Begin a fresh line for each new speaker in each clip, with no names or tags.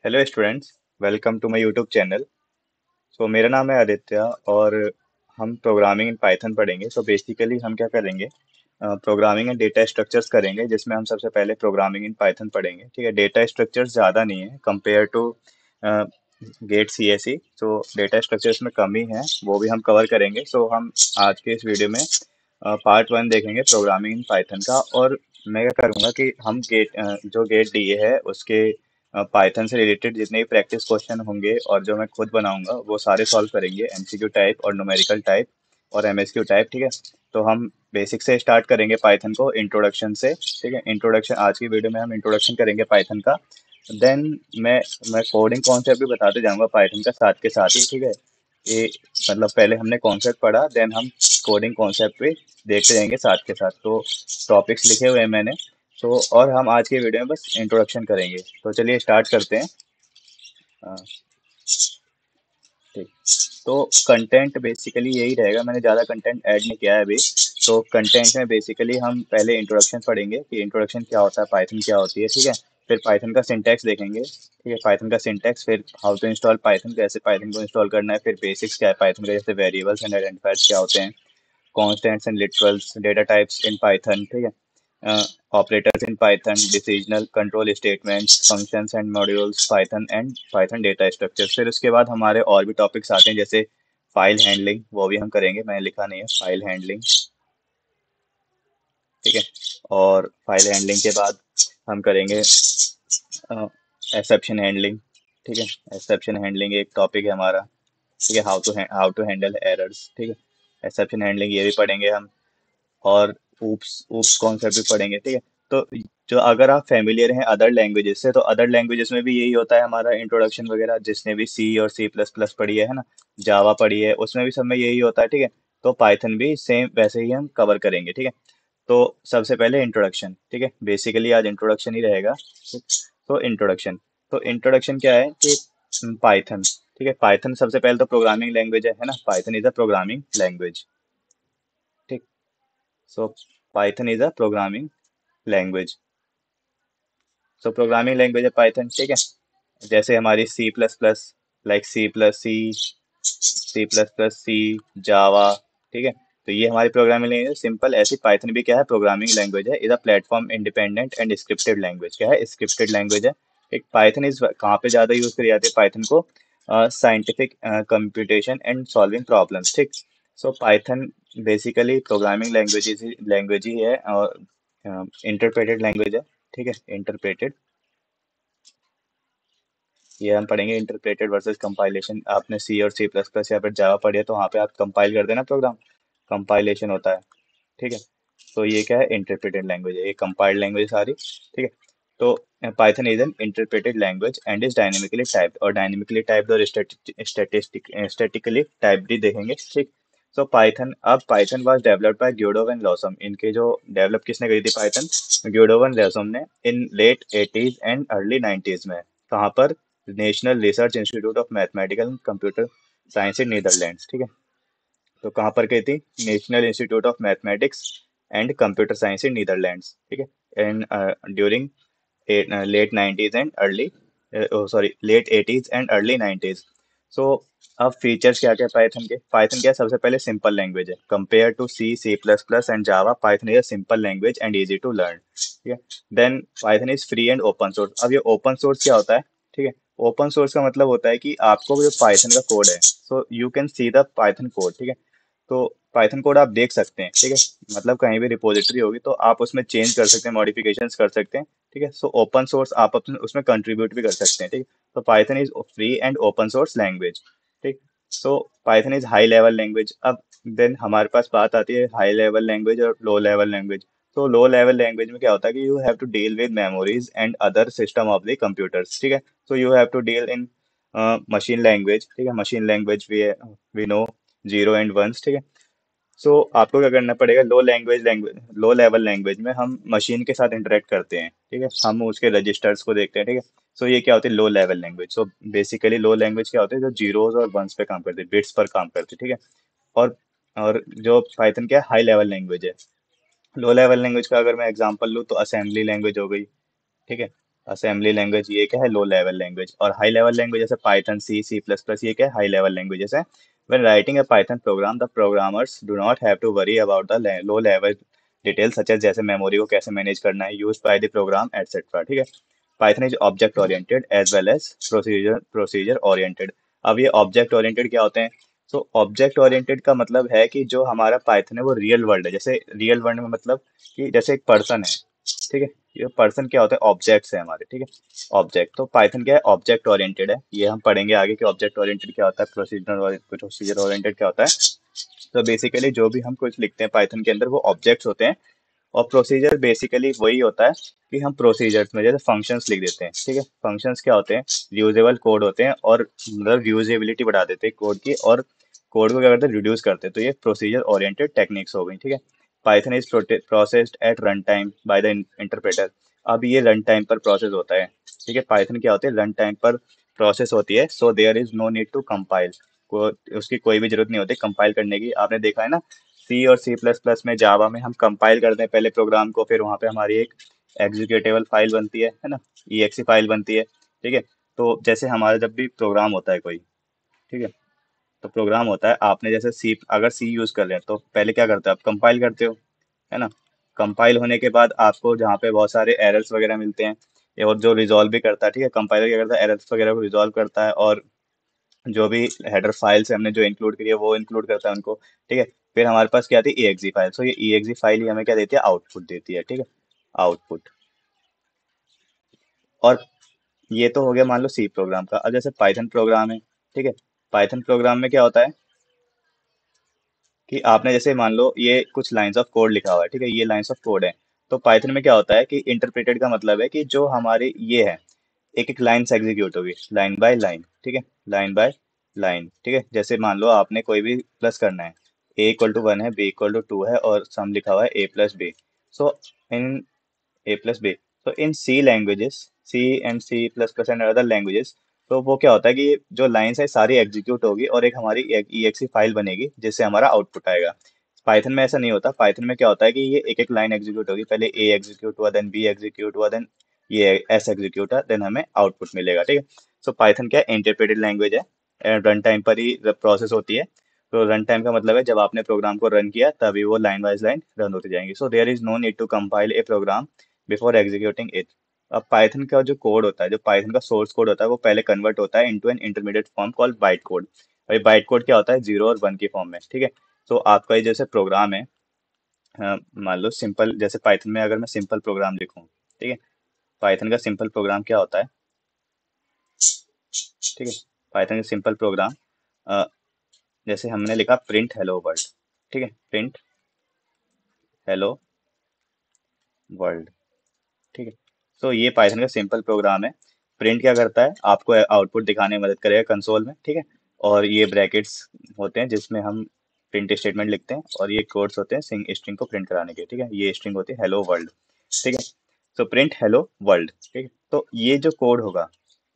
Hello students. Welcome to my YouTube channel. मेरा नाम है आदित्य और हम प्रोग्रामिंग इन पाइथन पढ़ेंगे। बेसिकली हम क्या करेंगे, प्रोग्रामिंग एंड डेटा स्ट्रक्चर्स करेंगे, जिसमें हम सबसे पहले प्रोग्रामिंग इन पाइथन पढ़ेंगे। ठीक है, डेटा स्ट्रक्चर्स ज़्यादा नहीं है compare to gate C S C. Data structures में कमी है, वो भी हम कवर करेंगे। हम आज के इस वीडियो में पार्ट वन देखेंगे प्रोग्रामिंग इन पाइथन का। और मैं क्या करूँगा कि हम जो गेट डी है उसके पाइथन से रिलेटेड जितने भी प्रैक्टिस क्वेश्चन होंगे और जो मैं खुद बनाऊंगा वो सारे सॉल्व करेंगे, एमसीक्यू टाइप और न्यूमेरिकल टाइप और एमएसक्यू टाइप। ठीक है, तो हम बेसिक से स्टार्ट करेंगे पाइथन को, इंट्रोडक्शन से। ठीक है, इंट्रोडक्शन आज की वीडियो में हम इंट्रोडक्शन करेंगे पाइथन का। देन मैं मैं कोडिंग कॉन्सेप्ट भी बताते जाऊंगा पाइथन का साथ के साथ ही। ठीक है, ये मतलब पहले हमने कॉन्सेप्ट पढ़ा, देन हम कोडिंग कॉन्सेप्ट भी देखते जाएंगे साथ के साथ। तो टॉपिक्स लिखे हुए हैं मैंने। और हम आज के वीडियो में बस इंट्रोडक्शन करेंगे। तो चलिए स्टार्ट करते हैं। अ, ठीक। तो कंटेंट बेसिकली यही रहेगा, मैंने ज़्यादा कंटेंट ऐड नहीं किया है अभी। तो कंटेंट में बेसिकली हम पहले इंट्रोडक्शन पढ़ेंगे कि इंट्रोडक्शन क्या होता है, पाइथन क्या होती है। ठीक है, फिर पाइथन का सिंटैक्स देखेंगे। ठीक है, पाइथन का सिंटैक्स, फिर हाउ टू इंस्टॉल पाइथन, कैसे पाइथन को इंस्टॉल करना है, फिर बेसिक्स क्या है पाइथन का, जैसे वेरिएबल्स एंड आइडेंटिफायर्स क्या होते हैं, constants and literals, data types in Python। ठीक है, operators in Python, decisional control statements, functions and modules, Python and Python data structure. फिर उसके बाद हमारे और भी टॉपिक्स आते हैं, जैसे फाइल हैंडलिंग, वो भी हम करेंगे, मैंने लिखा नहीं है, फाइल हैंडलिंग। ठीक है, और फाइल हैंडलिंग के बाद हम करेंगे एक्सेप्शन हैंडलिंग। ठीक है, एक्सेप्शन हैंडलिंग एक टॉपिक है हमारा। ठीक है, हाउ टू हैंडल एरर्स। ठीक है, एक्सेप्शन हैंडलिंग ये भी पढ़ेंगे हम। और ऊप्स ऊप्स कॉन्सेप्ट भी पढ़ेंगे। ठीक है, तो जो अगर आप फेमिलियर हैं अदर लैंग्वेजेस से, तो अदर लैंग्वेजेस में भी यही होता है हमारा इंट्रोडक्शन वगैरह, जिसने भी सी और सी प्लस प्लस पढ़ी है ना, जावा पढ़ी है, उसमें भी सब में यही होता है। ठीक है, तो पाइथन भी सेम वैसे ही हम कवर करेंगे। ठीक है, तो सबसे पहले इंट्रोडक्शन। ठीक है, बेसिकली आज इंट्रोडक्शन ही रहेगा। ठीक, तो इंट्रोडक्शन क्या है कि पाइथन। ठीक है, पाइथन सबसे पहले तो प्रोग्रामिंग लैंग्वेज है ना, Python is a programming language. ठीक, so Python is a programming language. Programming language है पाइथन। ठीक है, जैसे हमारी C plus plus, like C plus plus C, Java. ठीक है, तो ये हमारी प्रोग्रामिंग लैंग्वेज सिंपल। ऐसी पाइथन भी क्या है, प्रोग्रामिंग लैंग्वेज है। Is a platform independent and scripted language. क्या है, स्क्रिप्टेड लैंग्वेज है। एक पाइथन इज कहाँ पे ज़्यादा यूज करी जाती है पाइथन को, scientific computation and solving problems. ठीक, पाइथन बेसिकली प्रोग्रामिंग लैंग्वेज ही है और इंटरप्रेटेड लैंग्वेज है। ठीक है, इंटरप्रेटेड, ये हम पढ़ेंगे इंटरप्रेटेड वर्सेस कंपाइलेशन। आपने सी और सी प्लस प्लस या फिर जावा पढ़ी है, तो वहाँ पे आप कंपाइल कर देना प्रोग्राम, कंपाइलेशन होता है। ठीक है, तो ये क्या है, इंटरप्रेटेड लैंग्वेज है, ये कंपाइल्ड लैंग्वेज सारी। ठीक है, तो Python is an interpreted language and is dynamically typed, और डायनेमिकली टाइप्ड और स्टैटिकली टाइप्ड भी देखेंगे। ठीक, पाइथन, अब Python was developed by Guido and Rossum. इनके जो डेवलप किसने करी थी पाइथन, ग्योडो एंड लॉसम ने, इन late 80s and early 90s में। कहाँ पर, national research institute of mathematical computer science in Netherlands. ठीक है, तो कहाँ पर गई थी, national institute of mathematics and computer science in Netherlands. ठीक है, and during late 90s and early, sorry late 80s and early 90s। So अब फीचर्स क्या क्या पाइथन के, पाइथन क्या है, सबसे पहले सिंपल लैंग्वेज है compare to C, C plus plus and Java. Python is simple language and easy to learn. ठीक है, then Python is free and open source. अब ये ओपन सोर्स क्या होता है, ठीक है, ओपन सोर्स का मतलब होता है कि आपको जो पाइथन का कोड है, so you can see the Python code. ठीक है, तो पाइथन कोड आप देख सकते हैं। ठीक है, मतलब कहीं भी रिपोजिटरी होगी तो आप उसमें चेंज कर सकते हैं, मॉडिफिकेशंस कर सकते हैं। ठीक है, ओपन सोर्स आप अपने उसमें कंट्रीब्यूट भी कर सकते हैं। ठीक है, तो Python is free and open source language. ठीक, Python is high level language. अब देन हमारे पास बात आती है हाई लेवल लैंग्वेज और लो लेवल लैंग्वेज। तो लो लेवल लैंग्वेज में क्या होता है कि you have to deal with memories and other system of the computers. ठीक है, so you have to deal in machine language. ठीक है, machine language we know zero and ones. ठीक है, आपको क्या करना पड़ेगा, लो लेवल लैंग्वेज में हम मशीन के साथ इंटरेक्ट करते हैं। ठीक है, हम उसके रजिस्टर्स को देखते हैं। ठीक है, ये क्या होती है, लो लेवल लैंग्वेज। बेसिकली लो लैंग्वेज क्या होती है, जो जीरोस और वंस पे काम करती है, बिट्स पर काम करती है। ठीक है, और और जो पाइथन क्या है, हाई लेवल लैंग्वेज है। लो लेवल लैंग्वेज का अगर मैं एग्जांपल लूँ तो असेंबली लैंग्वेज हो गई। ठीक है, असेंबली लैंग्वेज ये क्या है, लो लेवल लैंग्वेज। और हाई लेवल लैंग्वेज जैसे पाइथन, सी, सी प्लस प्लस, ये क्या है, हाई लेवल लैंग्वेजेस है। When writing a Python program, the programmers do not have to worry about the low level details such as जैसे memory को कैसे manage करना है, use by the program etcetera. ठीक है। Python is object oriented as well as procedure oriented. अब ये object oriented क्या होते हैं? तो ऑब्जेक्ट ओरिएंटेड का मतलब है कि जो हमारा पाइथन है वो रियल वर्ल्ड है। जैसे रियल वर्ल्ड में मतलब कि जैसे एक पर्सन है, ठीक है। ये पर्सन क्या होता है, ऑब्जेक्ट्स है हमारे, ठीक है। ऑब्जेक्ट, तो पाइथन क्या है, ऑब्जेक्ट ओरिएंटेड है। ये हम पढ़ेंगे आगे कि ऑब्जेक्ट ओरिएंटेड क्या होता है, प्रोसीजर ओरिएंटेड क्या होता है। तो बेसिकली जो भी हम कुछ लिखते हैं पाइथन के अंदर वो ऑब्जेक्ट्स होते हैं। और प्रोसीजर बेसिकली वही होता है कि हम प्रोसीजर्स में जैसे फंक्शंस लिख देते हैं, ठीक है। फंक्शंस क्या होते हैं, रियूजेबल कोड होते हैं और मतलब रियूजेबिलिटी बढ़ा देते हैं कोड की, और कोड को क्या करते हैं, रिड्यूस करते हैं। तो ये प्रोसीजर ओरिएंटेड टेक्निक्स हो गई, ठीक है। Python is processed at run time by the interpreter. अब ये रन टाइम पर प्रोसेस होता है, ठीक है। पाइथन क्या होते हैं, रन टाइम पर प्रोसेस होती है। So there is no need to compile, को उसकी कोई भी जरूरत नहीं होती कंपाइल करने की। आपने देखा है ना, सी और सी प्लस प्लस में, जावा में हम कंपाइल करते हैं पहले प्रोग्राम को, फिर वहां पे हमारी एक एग्जीक्यूटेबल फाइल बनती है ना, ईएक्सी फाइल बनती है, ठीक है। तो जैसे हमारा जब भी प्रोग्राम होता है कोई, ठीक है, तो प्रोग्राम होता है, आपने जैसे सी, अगर सी यूज कर रहे हैं तो पहले क्या करते हो, आप कंपाइल करते हो, है ना। कंपाइल होने के बाद आपको जहाँ पे बहुत सारे एरर्स वगैरह मिलते हैं, ये और जो रिजॉल्व भी करता है, ठीक है, कंपाइलर क्या करता है, एरर्स वगैरह को रिजॉल्व करता है, और जो भी हेडर फाइल्स हमने जो इंक्लूड करी है वो इंक्लूड करता है उनको, ठीक है। फिर हमारे पास क्या आती है, exe फाइल। सो ये exe फाइल ही हमें क्या देती है, आउटपुट देती है, ठीक है, आउटपुट। और ये तो हो गया मान लो सी प्रोग्राम का। अब जैसे पाइथन प्रोग्राम है, ठीक है। पाइथन प्रोग्राम में क्या होता है कि आपने जैसे मान लो ये कुछ लाइंस ऑफ कोड लिखा हुआ है, ठीक है, ये लाइंस ऑफ कोड है। तो पाइथन में क्या होता है कि इंटरप्रेटेड का मतलब है कि जो हमारे ये है, एक एक लाइन से एग्जीक्यूट होगी, लाइन बाय लाइन, ठीक है, लाइन बाय लाइन, ठीक है। जैसे मान लो आपने कोई भी प्लस करना है, a=1 है, b=2 है, और सम लिखा हुआ है a+b। सो इन a+b, तो in C languages, C and C plus plus and other languages, तो वो क्या होता है कि ये जो लाइन्स है सारी एग्जीक्यूट होगी और एक हमारी exe फाइल बनेगी जिससे हमारा आउटपुट आएगा। पाइथन में ऐसा नहीं होता। पाइथन में क्या होता है कि ये एक एक लाइन एग्जीक्यूट होगी, पहले ए एग्जीक्यूट हुआ, देन बी एग्जीक्यूट हुआ, देन ये एस एग्जीक्यूट हुआ, देन हमें आउटपुट मिलेगा, ठीक है। सो पाइथन क्या है, इंटरप्रेटेड लैंग्वेज है, रन टाइम पर ही प्रोसेस होती है। तो रन टाइम का मतलब है जब आपने प्रोग्राम को रन किया तभी वो लाइन वाइज लाइन रन होती जाएंगी। So there is no need to compile a program before executing it. अब पाइथन का जो कोड होता है, जो पाइथन का सोर्स कोड होता है, वो पहले कन्वर्ट होता है into an intermediate form called byte code. और ये बाइट कोड क्या होता है, 0 और 1 की फॉर्म में, ठीक है। तो आपका ये जैसे प्रोग्राम है, मान लो सिंपल, जैसे पाइथन में अगर मैं सिंपल प्रोग्राम लिखूं, ठीक है, पाइथन का सिंपल प्रोग्राम क्या होता है, ठीक है। पाइथन का सिंपल प्रोग्राम, जैसे हमने लिखा प्रिंट हेलो वर्ल्ड, ठीक है, प्रिंट हेलो वर्ल्ड, ठीक है। तो ये पाइथन का सिंपल प्रोग्राम है। प्रिंट क्या करता है, आपको आउटपुट दिखाने में मदद करेगा कंसोल में, ठीक है। और ये ब्रैकेट्स होते हैं जिसमें हम प्रिंट स्टेटमेंट लिखते हैं, और ये कोड्स होते हैं सिंग स्ट्रिंग को प्रिंट कराने के, ठीक है। ये स्ट्रिंग होती है हेलो वर्ल्ड, ठीक है। तो प्रिंट हेलो वर्ल्ड, ठीक है। तो ये जो कोड होगा,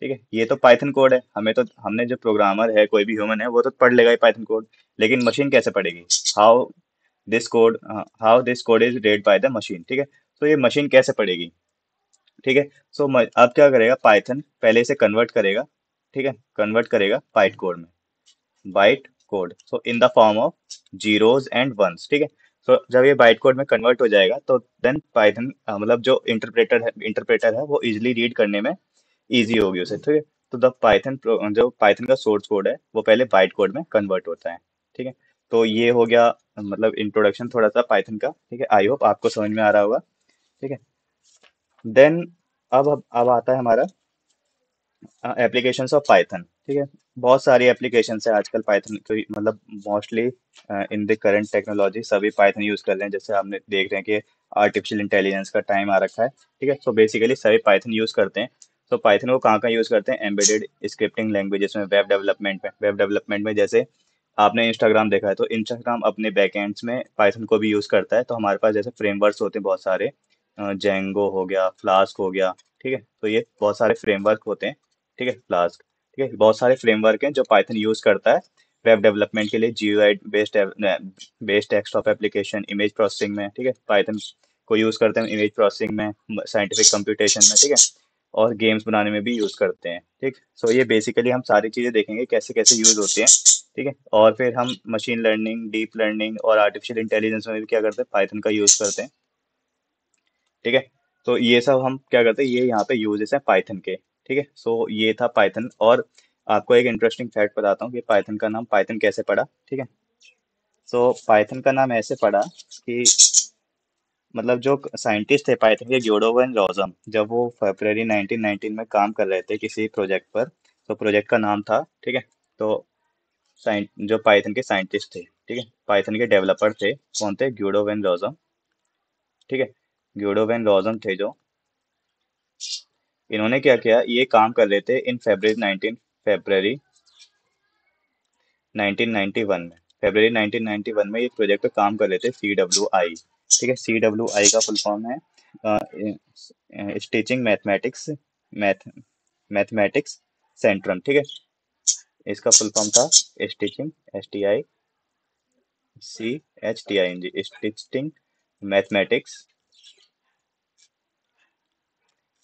ठीक है, ये तो पाइथन कोड है, हमें तो, हमने जो प्रोग्रामर है, कोई भी ह्यूमन है, वो तो पढ़ लेगा ये पाइथन कोड। लेकिन मशीन कैसे पढ़ेगी, how this code, how this code is red by the machine, ठीक है। तो ये मशीन कैसे पढ़ेगी, ठीक है। सो अब क्या करेगा, पाइथन पहले से कन्वर्ट करेगा, ठीक है, कन्वर्ट करेगा बाइट कोड में, byte code, so in the form of zeros and ones, ठीक है। सो जब ये बाइट कोड में कन्वर्ट हो जाएगा तो देन पाइथन मतलब जो इंटरप्रेटर है वो इजिली रीड करने में इजी होगी उसे, ठीक है। तो द पाइथन, जो पाइथन का सोर्स कोड है वो पहले बाइट कोड में कन्वर्ट होता है, ठीक है। तो ये हो गया मतलब इंट्रोडक्शन थोड़ा सा पाइथन का, ठीक है। आई होप आपको समझ में आ रहा होगा, ठीक है। देन अब आता है हमारा एप्लीकेशंस ऑफ पाइथन, ठीक है। बहुत सारी एप्लीकेशंस है आजकल पाइथन तो, मतलब mostly in the current technology सभी पाइथन यूज कर रहे हैं। जैसे आपने देख रहे हैं कि आर्टिफिशियल इंटेलिजेंस का टाइम आ रखा है, ठीक है। सो बेसिकली सभी पाइथन यूज करते हैं। तो पाइथन को कहाँ कहाँ यूज करते हैं, एम्बेडेड स्क्रिप्टिंग लैंग्वेजेस में, वेब डेवलपमेंट में जैसे आपने इंस्टाग्राम देखा है तो इंस्टाग्राम अपने बैकएंड्स में पाइथन को भी यूज करता है। तो हमारे पास जैसे फ्रेमवर्क्स होते हैं बहुत सारे, जेंगो हो गया, फ्लास्क हो गया, ठीक है। तो ये बहुत सारे फ्रेमवर्क होते हैं, ठीक है, फ्लास्क, ठीक है, बहुत सारे फ्रेमवर्क हैं जो पाइथन यूज करता है वेब डेवलपमेंट के लिए। GUI based based desktop application, image processing में, ठीक है, पाइथन को यूज करते हैं इमेज प्रोसेसिंग में, साइंटिफिक कंप्यूटेशन में, ठीक है। और गेम्स बनाने में भी यूज करते हैं। ठीक, सो ये बेसिकली हम सारी चीजें देखेंगे कैसे कैसे यूज होती हैं। ठीक है, और फिर हम मशीन लर्निंग, डीप लर्निंग और आर्टिफिशियल इंटेलिजेंस में भी क्या करते हैं, पाइथन का यूज करते हैं। ठीक है, तो ये सब हम क्या करते हैं, ये यहाँ पे यूजेस हैं पाइथन के। ठीक है, सो ये था पाइथन। और आपको एक इंटरेस्टिंग फैक्ट बताता हूँ कि पाइथन का नाम पाइथन कैसे पड़ा। ठीक है, सो पाइथन का नाम ऐसे पड़ा कि मतलब जो साइंटिस्ट थे पाइथन के, ग्योडो वन रोजम, जब वो फरवरी 1919 में काम कर रहे थे किसी प्रोजेक्ट पर, तो प्रोजेक्ट का नाम था, ठीक है, तो जो पाइथन के साइंटिस्ट थे, ठीक है, पाइथन के डेवलपर थे, कौन थे, ग्योडो वेन रोजम। ठीक है, ग्योडो वेन रोजम थे जो, इन्होंने क्या किया, ये काम कर रहे थे इन फरवरी 1991 में, फरवरी 1991 में ये प्रोजेक्ट पे काम कर रहे थे, CWI। ठीक है, CWI का फुल फॉर्म है stitching mathematics, math mathematics Centrum. ठीक है, इसका फुल फॉर्म था stitching, STICHTING, stitching mathematics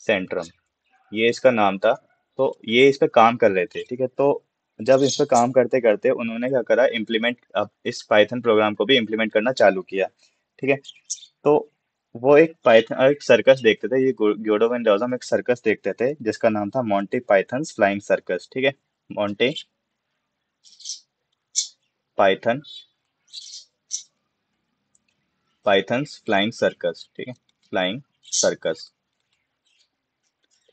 Centrum, ये इसका नाम था। तो ये इस पे काम कर रहे थे। ठीक है, तो जब इस पे काम करते करते उन्होंने क्या करा, इम्प्लीमेंट, अब इस पाइथन प्रोग्राम को भी इम्प्लीमेंट करना चालू किया। ठीक है, तो वो एक पाइथन, एक सर्कस देखते थे, ये ग्योडो वेन रोजम एक सर्कस देखते थे जिसका नाम था मॉन्टी पाइथन्स फ्लाइंग सर्कस। ठीक है, Monty Python pythons flying circus. ठीक है, फ्लाइंग सर्कस।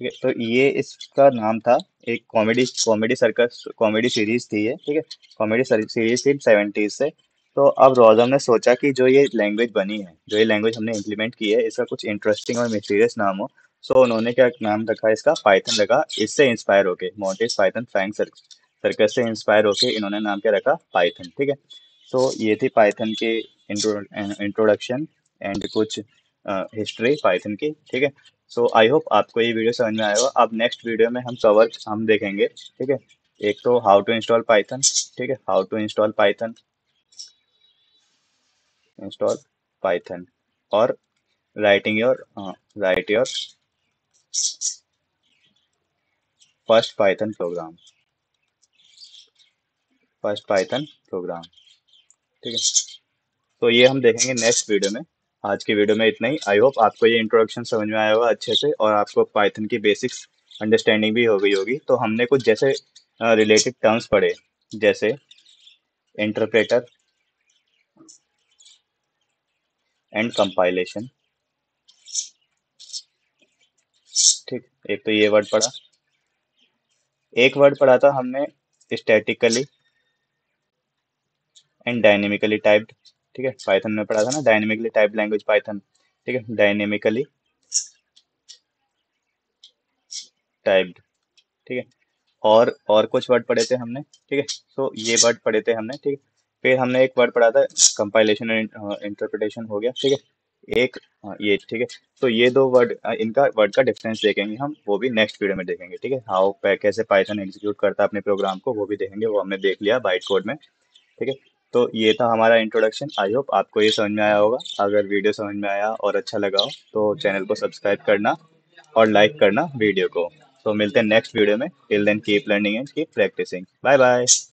ठीक है, तो ये इसका नाम था, एक comedy comedy circus comedy series थी ये। ठीक है, कॉमेडी सीरीज थी 70s से। तो अब रोजम ने सोचा कि जो ये लैंग्वेज बनी है, जो ये लैंग्वेज हमने इम्प्लीमेंट की है, इसका कुछ इंटरेस्टिंग और मिस्टीरियस नाम हो। सो उन्होंने क्या नाम रखा, इसका पाइथन रखा। इससे इंस्पायर होके, मोंटी पाइथन फ्लाइंग सर्कस से इंस्पायर होके इन्होंने नाम क्या रखा, पाइथन। ठीक है, तो ये थी पाइथन के इंट्रोडक्शन एंड कुछ हिस्ट्री पाइथन की। ठीक है, सो आई होप आपको ये वीडियो समझ में आया होगा। अब नेक्स्ट वीडियो में हम देखेंगे, ठीक है, एक तो हाउ टू इंस्टॉल पाइथन। ठीक है, हाउ टू इंस्टॉल पाइथन, और writing your right your first Python programme, ठीक है, तो ये हम देखेंगे नेक्स्ट वीडियो में। आज की वीडियो में इतना ही। आई होप आपको ये इंट्रोडक्शन समझ में आया होगा अच्छे से, और आपको पाइथन की बेसिक्स अंडरस्टैंडिंग भी हो गई होगी। तो हमने कुछ जैसे रिलेटेड टर्म्स पढ़े, जैसे इंटरप्रेटर एंड कंपाइलेशन। ठीक, एक तो ये वर्ड पढ़ा, एक वर्ड पढ़ा था हमने स्टैटिकली एंड डायनेमिकली टाइप्ड। ठीक है, पाइथन में पढ़ा था ना, डायनेमिकली टाइप्ड लैंग्वेज पाइथन। ठीक है, डायनेमिकली टाइप्ड। ठीक है, और कुछ वर्ड पढ़े थे हमने। ठीक है, तो ये वर्ड पढ़े थे हमने। ठीक है, फिर हमने एक वर्ड पढ़ा था कंपाइलेशन एंड इंटरप्रिटेशन, हो गया। ठीक है, एक ये। ठीक है, तो ये दो वर्ड, इनका वर्ड का डिफरेंस देखेंगे हम, वो भी नेक्स्ट वीडियो में देखेंगे। ठीक है, कैसे पाइथन एग्जीक्यूट करता है अपने प्रोग्राम को, वो भी देखेंगे, वो हमने देख लिया बाइट कोड में। ठीक है, तो ये था हमारा इंट्रोडक्शन। आई होप आपको ये समझ में आया होगा। अगर वीडियो समझ में आया और अच्छा लगा हो तो चैनल को सब्सक्राइब करना और लाइक करना वीडियो को। तो मिलते हैं नेक्स्ट वीडियो में। Till then keep learning and keep practising. Bye bye.